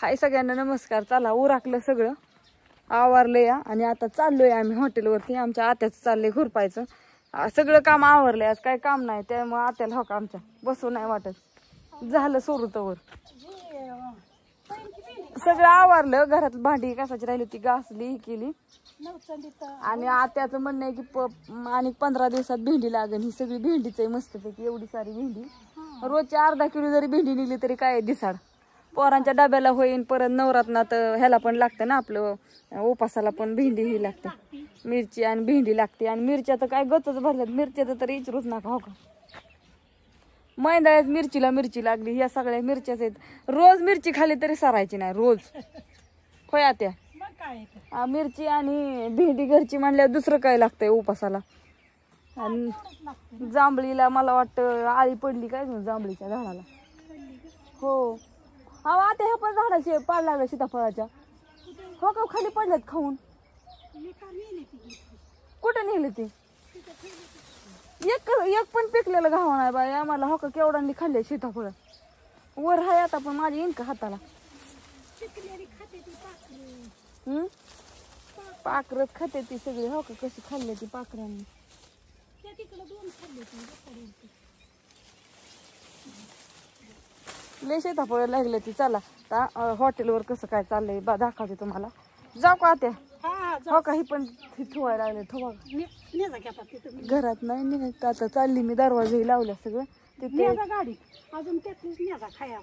हाय सगळ्यांना नमस्कार. चला उराकलं सगळं, आवरलं या आणि आता चाललोय आम्ही हॉटेलवरती. आमच्या आत्याचं चाललंय खुरपायचं. सगळं काम आवरलंय, आज काय काम नाही त्यामुळे आत्याला हो का आमच्या बसू नाही वाटत. झालं सुरूतवर सगळं आवरलं. घरात भांडी घासायची राहिली होती, घासली ही केली. आणि आत्याचं म्हणणं आहे की आणि 15 दिवसात भेंडी लागेल. ही सगळी भेंडीच आहे मस्तपैकी, एवढी सारी भेंडी. रोजची अर्धा किलो जरी भेंडी निघली तरी काय दिसाड. पोरांच्या डब्याला होईन, परत नवरात्रात ह्याला पण लागतं ना आपलं उपासाला पण भेंडी ही लागते. मिरची आणि भेंडी लागते. आणि मिरच्या तर काय गचच भरल्यात, मिरच्याचं तर इचरूच नका हो का. मैंदाळ्यात मिरचीला मिरची लागली, ह्या सगळ्या मिरच्याच आहेत. रोज मिरची खाली तरी सरायची नाही रोज. होय आत्या, मिरची आणि भेंडी घरची म्हणल्यावर दुसरं काय लागतंय उपासाला. आणि जांभळीला मला वाटतं आळी पडली काय जांभळीच्या झाडाला. हो हा आता ह्या पण झाडाचे पाड लागला सीताफळाच्या. हो का खाली पडल्यात खाऊन. कुठे नेले ते? एक पण पिकलेलं घावा नाही बाई आम्हाला. हो का केवढ्यांनी खाल्ले सीताफळ. वर हाय आता पण माझी येईन का हाताला. पाखरच खाते ती सगळी. हो का कशी खाल्ली ती पाखरांनी. लय सीताफळ लागले ती. चला हॉटेलवर कसं काय चाललंय दाखवते तुम्हाला. जाऊ का त्या? हो का ही पण ठेवायला लागले. ठेवा घरात नाही निघत आता. चालली मी, दरवाजाही लावल्या सगळं. तिथे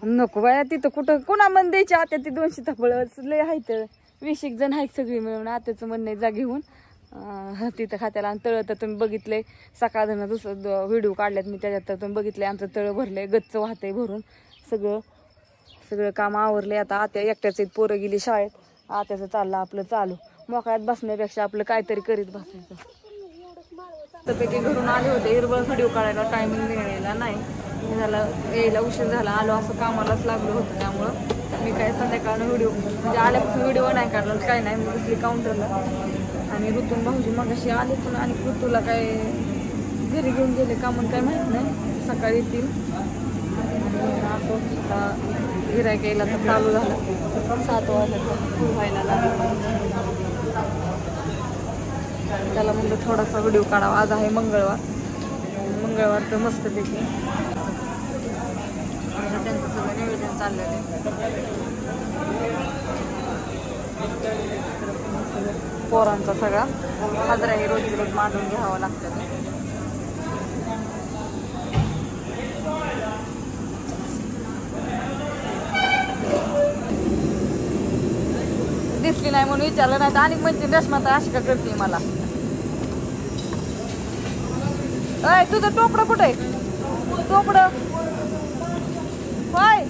नको बाया तिथं कुठं कुणा मन द्यायची. आता ती 200 सीताफळ लय आहेत, 20 जण आहेत सगळी मिळून. आत्याचं म्हणणं जा घेऊन तिथं खात्याला. आणि तळ तर तुम्ही बघितलंय, सकाळ धन दुसरं व्हिडिओ काढल्यात मी त्याच्यात, तर तुम्ही बघितलंय आमचं तळ भरलंय, गच्च वाहतंय भरून. सगळं काम आवरले. आता आत्या एकट्याच पोरं गेली शाळेत. आत्याचं चाललं आपलं चालू. मोकळ्यात बसण्यापेक्षा आपलं काहीतरी करीत बसायचं. त्यापैकी घरून आले होते, हिरवळ व्हिडिओ काढायला टायमिंग मिळालेला नाही झाला, यायला उशीर झाला. आलो असं कामालाच लागलो होतं, त्यामुळं मी काय संध्याकाळनं व्हिडिओ म्हणजे आल्यापासून व्हिडिओ नाही काढला काय नाही. मी बसली काउंटरला. आणि ऋतून भाऊजी मग अशी आले पण, आणि ऋतूला काय घरी घेऊन गेले कामं काय माहीत नाही, सकाळी येतील. असं गिऱ्हाईक यायला तर चालू झालं. 7 वाजता सुरू व्हायला लागलं. त्याला म्हणलं थोडासा व्हिडिओ काढावा. आज आहे मंगळवार तर मस्तपैकी त्यांचं सगळं नियोजन चाललेलं आहे. पोरांचा सगळा हाजराही रोजची रोज मांडून घ्यावं लागतं. दिसली नाही म्हणून विचारलं, नाही तर आणि म्हणजे रश्माता अशी का करते मला. अय तुझं टोपडं कुठे आहे? टोपडं होय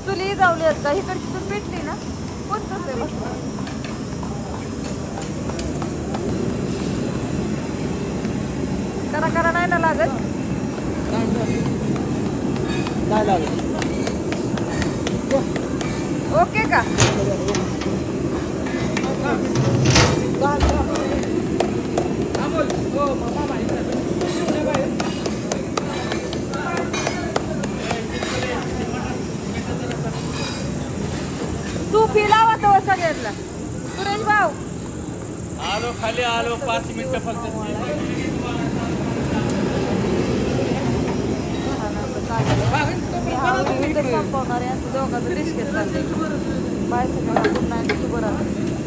चुली जावली आहेत का? इकडची तू पेटली ना. कोणतंच आहे करा नाही ना लागत. ओके का? सुफी लावा तो सगळ्यांना. सुरेश भाऊ आलो खाली आलो, 5 मिनिटं फक्त. संपवणार यांचं दोघांचं डिस्केट चाललंय. बाय सगळ्यांना गुड नाईट, शुभरात्री.